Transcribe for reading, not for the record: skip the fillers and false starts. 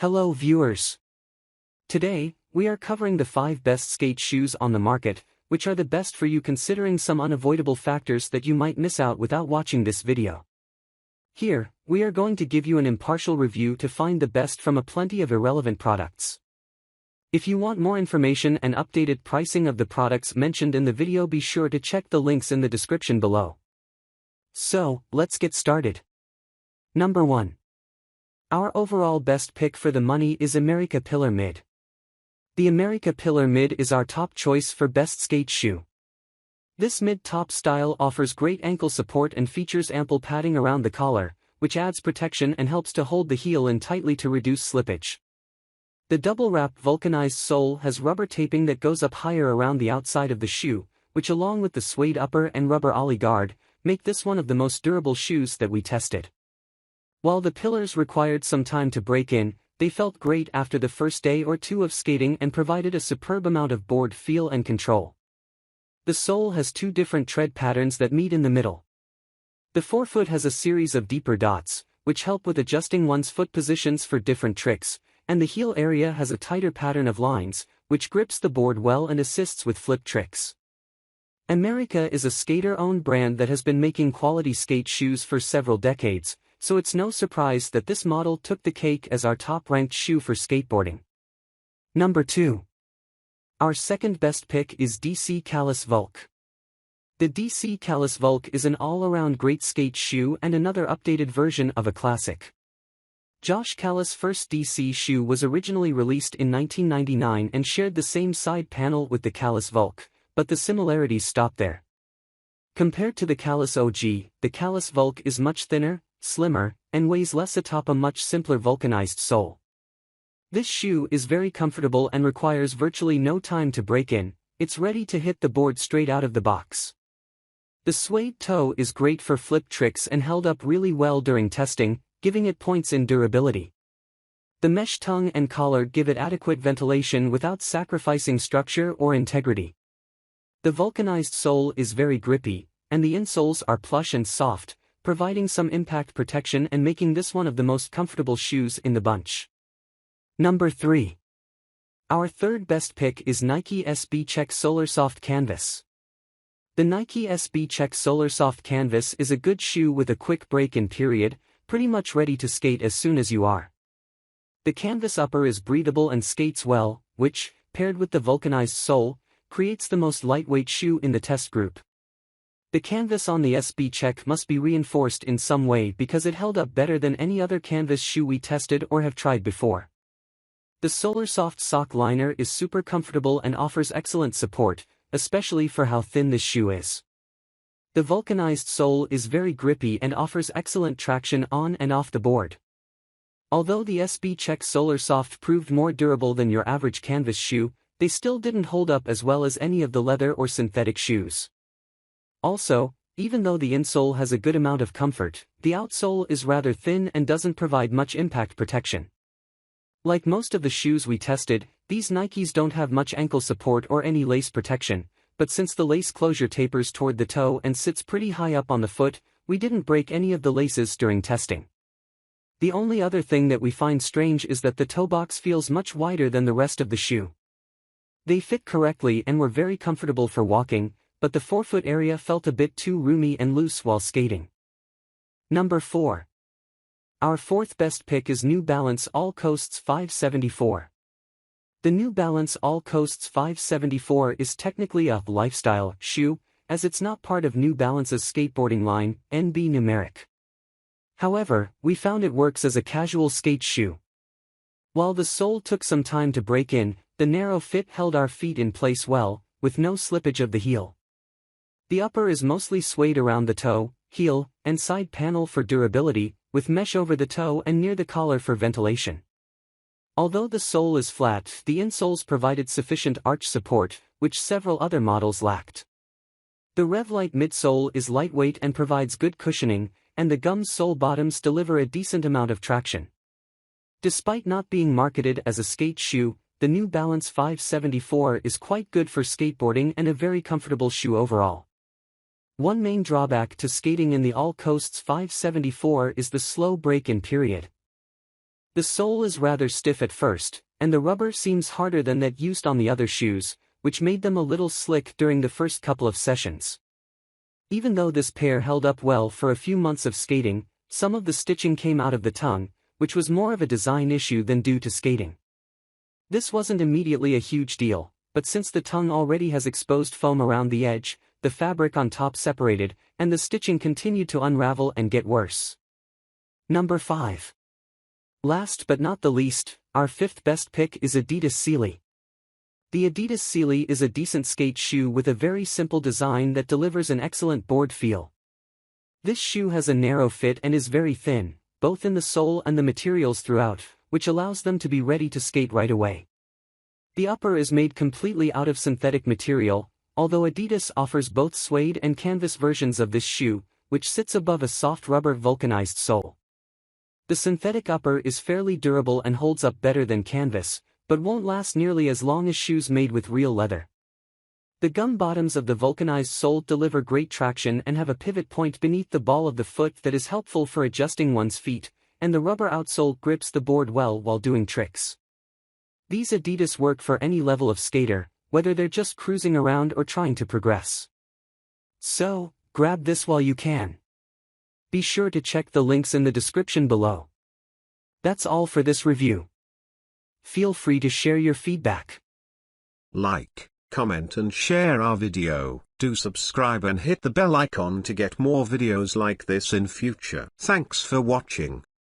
Hello viewers. Today, we are covering the 5 best skate shoes on the market, which are the best for you considering some unavoidable factors that you might miss out without watching this video. Here, we are going to give you an impartial review to find the best from a plenty of irrelevant products. If you want more information and updated pricing of the products mentioned in the video, be sure to check the links in the description below. So, let's get started. Number 1. Our overall best pick for the money is Emerica Pillar Mid. The Emerica Pillar Mid is our top choice for best skate shoe. This mid-top style offers great ankle support and features ample padding around the collar, which adds protection and helps to hold the heel in tightly to reduce slippage. The double-wrapped vulcanized sole has rubber taping that goes up higher around the outside of the shoe, which along with the suede upper and rubber ollie guard, make this one of the most durable shoes that we tested. While the pillars required some time to break in, they felt great after the first day or two of skating and provided a superb amount of board feel and control. The sole has 2 different tread patterns that meet in the middle. The forefoot has a series of deeper dots, which help with adjusting one's foot positions for different tricks, and the heel area has a tighter pattern of lines, which grips the board well and assists with flip tricks. Emerica is a skater-owned brand that has been making quality skate shoes for several decades, so it's no surprise that this model took the cake as our top-ranked shoe for skateboarding. Number 2. Our second best pick is DC Kalis Vulc. The DC Kalis Vulc is an all-around great skate shoe and another updated version of a classic. Josh Kalis' first DC shoe was originally released in 1999 and shared the same side panel with the Kalis Vulc, but the similarities stopped there. Compared to the Kalis OG, the Kalis Vulc is much thinner, slimmer, and weighs less atop a much simpler vulcanized sole. This shoe is very comfortable and requires virtually no time to break in, it's ready to hit the board straight out of the box. The suede toe is great for flip tricks and held up really well during testing, giving it points in durability. The mesh tongue and collar give it adequate ventilation without sacrificing structure or integrity. The vulcanized sole is very grippy, and the insoles are plush and soft, providing some impact protection and making this one of the most comfortable shoes in the bunch. Number 3. Our third best pick is Nike SB Check Solar Soft Canvas. The Nike SB Check Solar Soft Canvas is a good shoe with a quick break-in period, pretty much ready to skate as soon as you are. The canvas upper is breathable and skates well, which, paired with the vulcanized sole, creates the most lightweight shoe in the test group. The canvas on the SB Check must be reinforced in some way because it held up better than any other canvas shoe we tested or have tried before. The Solar Soft sock liner is super comfortable and offers excellent support, especially for how thin this shoe is. The vulcanized sole is very grippy and offers excellent traction on and off the board. Although the SB Check Solar Soft proved more durable than your average canvas shoe, they still didn't hold up as well as any of the leather or synthetic shoes. Also, even though the insole has a good amount of comfort, the outsole is rather thin and doesn't provide much impact protection. Like most of the shoes we tested, these Nikes don't have much ankle support or any lace protection, but since the lace closure tapers toward the toe and sits pretty high up on the foot, we didn't break any of the laces during testing. The only other thing that we find strange is that the toe box feels much wider than the rest of the shoe. They fit correctly and were very comfortable for walking, but the forefoot area felt a bit too roomy and loose while skating. Number 4. Our fourth best pick is New Balance All Coasts 574. The New Balance All Coasts 574 is technically a lifestyle shoe, as it's not part of New Balance's skateboarding line, NB Numeric. However, we found it works as a casual skate shoe. While the sole took some time to break in, the narrow fit held our feet in place well, with no slippage of the heel. The upper is mostly suede around the toe, heel, and side panel for durability, with mesh over the toe and near the collar for ventilation. Although the sole is flat, the insoles provided sufficient arch support, which several other models lacked. The Revlite midsole is lightweight and provides good cushioning, and the gum sole bottoms deliver a decent amount of traction. Despite not being marketed as a skate shoe, the New Balance 574 is quite good for skateboarding and a very comfortable shoe overall. One main drawback to skating in the All Coasts 574 is the slow break-in period. The sole is rather stiff at first, and the rubber seems harder than that used on the other shoes, which made them a little slick during the first couple of sessions. Even though this pair held up well for a few months of skating, some of the stitching came out of the tongue, which was more of a design issue than due to skating. This wasn't immediately a huge deal, but since the tongue already has exposed foam around the edge, the fabric on top separated, and the stitching continued to unravel and get worse. Number 5. Last but not the least, our 5th best pick is Adidas Seeley. The Adidas Seeley is a decent skate shoe with a very simple design that delivers an excellent board feel. This shoe has a narrow fit and is very thin, both in the sole and the materials throughout, which allows them to be ready to skate right away. The upper is made completely out of synthetic material, although Adidas offers both suede and canvas versions of this shoe, which sits above a soft rubber vulcanized sole. The synthetic upper is fairly durable and holds up better than canvas, but won't last nearly as long as shoes made with real leather. The gum bottoms of the vulcanized sole deliver great traction and have a pivot point beneath the ball of the foot that is helpful for adjusting one's feet, and the rubber outsole grips the board well while doing tricks. These Adidas work for any level of skater, whether they're just cruising around or trying to progress. So, grab this while you can. Be sure to check the links in the description below. That's all for this review. Feel free to share your feedback. Like, comment and share our video. Do subscribe and hit the bell icon to get more videos like this in future. Thanks for watching.